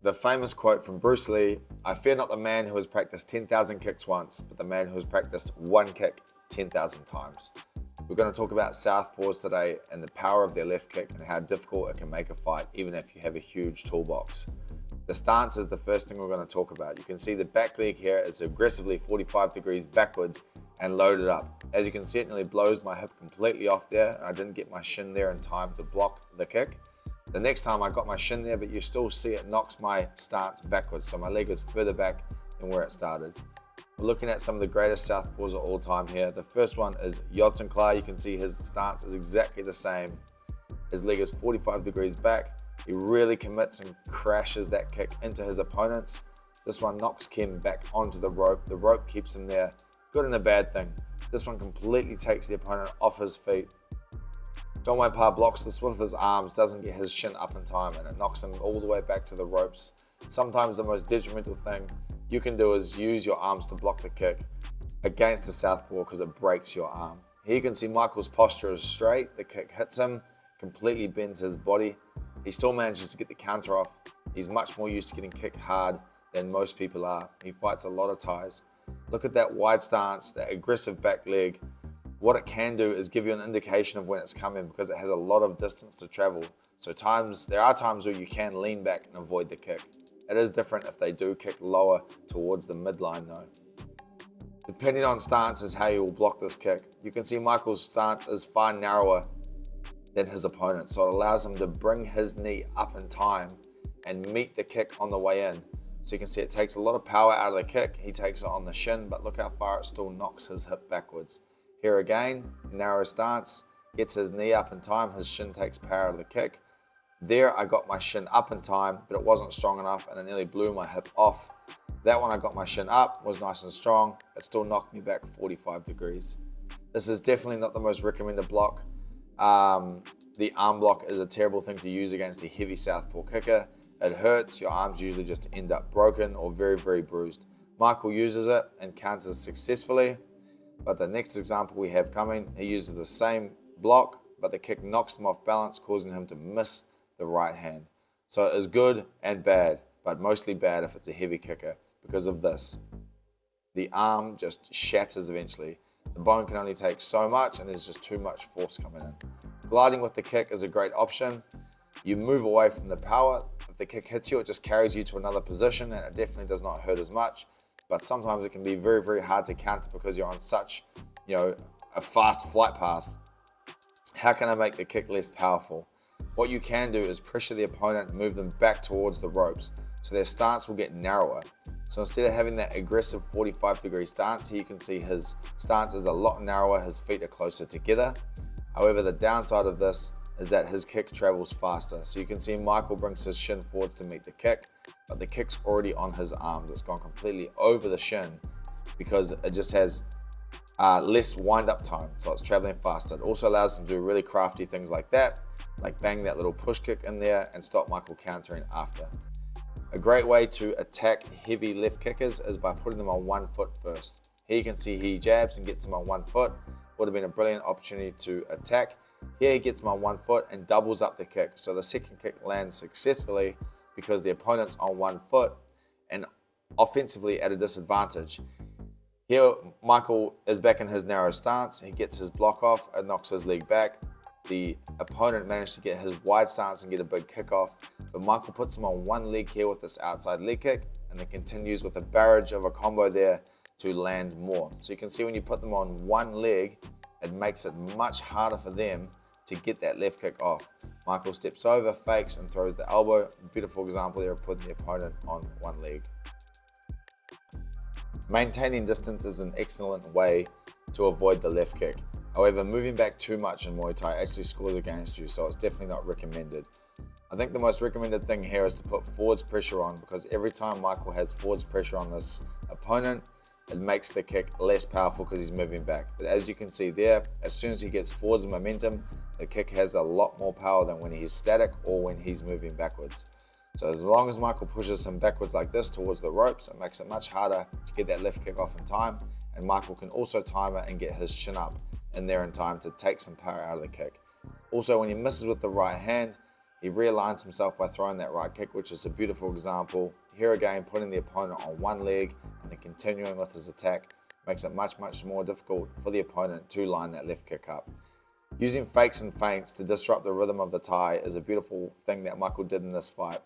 The famous quote from Bruce Lee, "I fear not the man who has practiced 10,000 kicks once, but the man who has practiced one kick 10,000 times." We're going to talk about southpaws today and the power of their left kick and how difficult it can make a fight even if you have a huge toolbox. The stance is the first thing we're going to talk about. You can see the back leg here is aggressively 45 degrees backwards and loaded up. As you can see, it nearly blows my hip completely off there, and I didn't get my shin there in time to block the kick. The next time I got my shin there, but you still see it knocks my stance backwards, so my leg is further back than where it started. We're looking at some of the greatest southpaws of all time here. The first one is Yodson Clark. You can see his stance is exactly the same. His leg is 45 degrees back. He really commits and crashes that kick into his opponents. This one knocks Kim back onto the rope. The rope keeps him there. Good and a bad thing. This one completely takes the opponent off his feet. John Wayne blocks this with his arms, doesn't get his shin up in time, and it knocks him all the way back to the ropes. Sometimes the most detrimental thing you can do is use your arms to block the kick against a southpaw because it breaks your arm. Here you can see Michael's posture is straight. The kick hits him, completely bends his body. He still manages to get the counter off. He's much more used to getting kicked hard than most people are. He fights a lot of ties. Look at that wide stance, that aggressive back leg. What it can do is give you an indication of when it's coming because it has a lot of distance to travel. So there are times where you can lean back and avoid the kick. It is different if they do kick lower towards the midline though. Depending on stance is how you will block this kick. You can see Michael's stance is far narrower than his opponent, so it allows him to bring his knee up in time and meet the kick on the way in. So you can see it takes a lot of power out of the kick. He takes it on the shin, but look how far it still knocks his hip backwards. Here again, narrow stance, gets his knee up in time, his shin takes power out of the kick. There I got my shin up in time, but it wasn't strong enough and it nearly blew my hip off. That one I got my shin up, was nice and strong, it still knocked me back 45 degrees. This is definitely not the most recommended block. The arm block is a terrible thing to use against a heavy southpaw kicker. It hurts, your arms usually just end up broken or very, very bruised. Michael uses it and counters successfully. But the next example we have coming, he uses the same block, but the kick knocks him off balance, causing him to miss the right hand. So it is good and bad, but mostly bad if it's a heavy kicker because of this. The arm just shatters eventually. The bone can only take so much and there's just too much force coming in. Gliding with the kick is a great option. You move away from the power. If the kick hits you, it just carries you to another position and it definitely does not hurt as much. But sometimes it can be very, very hard to counter because you're on such, a fast flight path. How can I make the kick less powerful? What you can do is pressure the opponent and move them back towards the ropes, so their stance will get narrower. So instead of having that aggressive 45-degree stance, here you can see his stance is a lot narrower, his feet are closer together. However, the downside of this is that his kick travels faster. So you can see Michael brings his shin forwards to meet the kick, but the kick's already on his arms. It's gone completely over the shin because it just has less wind-up time, so it's traveling faster. It also allows him to do really crafty things like that, like bang that little push kick in there and stop Michael countering after. A great way to attack heavy left kickers is by putting them on one foot first. Here you can see he jabs and gets him on one foot. Would have been a brilliant opportunity to attack. Here he gets him on one foot and doubles up the kick. So the second kick lands successfully because the opponent's on one foot and offensively at a disadvantage. Here Michael is back in his narrow stance. He gets his block off and knocks his leg back. The opponent managed to get his wide stance and get a big kick off, but Michael puts him on one leg here with this outside leg kick and then continues with a barrage of a combo there to land more. So you can see when you put them on one leg, it makes it much harder for them to get that left kick off. Michael steps over, fakes and throws the elbow. Beautiful example there of putting the opponent on one leg. Maintaining distance is an excellent way to avoid the left kick. However, moving back too much in Muay Thai actually scores against you, so it's definitely not recommended. I think the most recommended thing here is to put forwards pressure on, because every time Michael has forwards pressure on this opponent, it makes the kick less powerful because he's moving back. But as you can see there, as soon as he gets forwards momentum, the kick has a lot more power than when he's static or when he's moving backwards. So as long as Michael pushes him backwards like this towards the ropes, it makes it much harder to get that left kick off in time, and Michael can also time it and get his shin up in there in time to take some power out of the kick. Also, when he misses with the right hand, He realigns himself by throwing that right kick, which is a beautiful example. Here again, putting the opponent on one leg and then continuing with his attack makes it much more difficult for the opponent to line that left kick up. Using fakes and feints to disrupt the rhythm of the Thai is a beautiful thing that Michael did in this fight.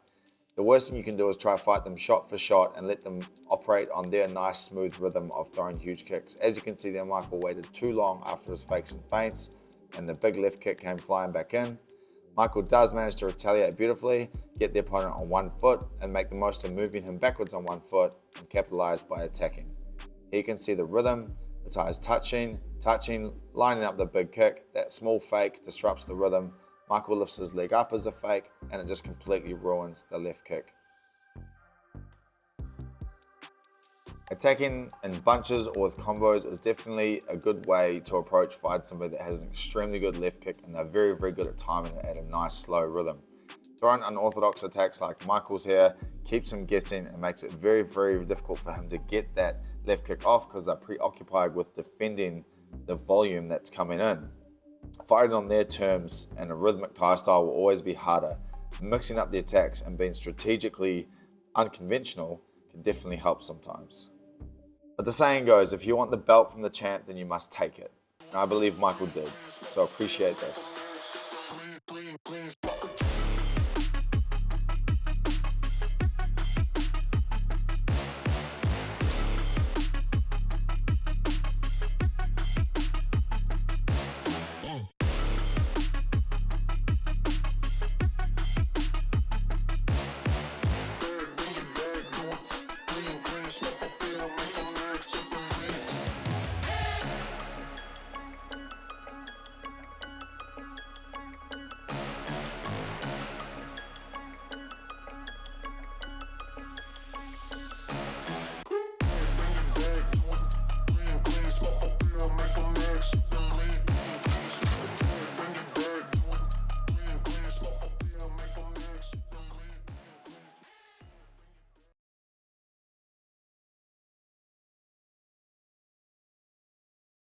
The worst thing you can do is try to fight them shot for shot and let them operate on their nice smooth rhythm of throwing huge kicks. As you can see there, Michael waited too long after his fakes and feints and the big left kick came flying back in. Michael does manage to retaliate beautifully, get the opponent on one foot and make the most of moving him backwards on one foot and capitalize by attacking. Here you can see the rhythm, the Thai's touching, lining up the big kick. That small fake disrupts the rhythm. Michael lifts his leg up as a fake and it just completely ruins the left kick. Attacking in bunches or with combos is definitely a good way to approach fight somebody that has an extremely good left kick and they're very good at timing it at a nice slow rhythm. Throwing unorthodox attacks like Michael's here keeps him guessing and makes it very difficult for him to get that left kick off because they're preoccupied with defending the volume that's coming in. Fighting on their terms and a rhythmic Thai style will always be harder. Mixing up the attacks and being strategically unconventional can definitely help sometimes. But the saying goes, if you want the belt from the champ, then you must take it. And I believe Michael did, so appreciate this.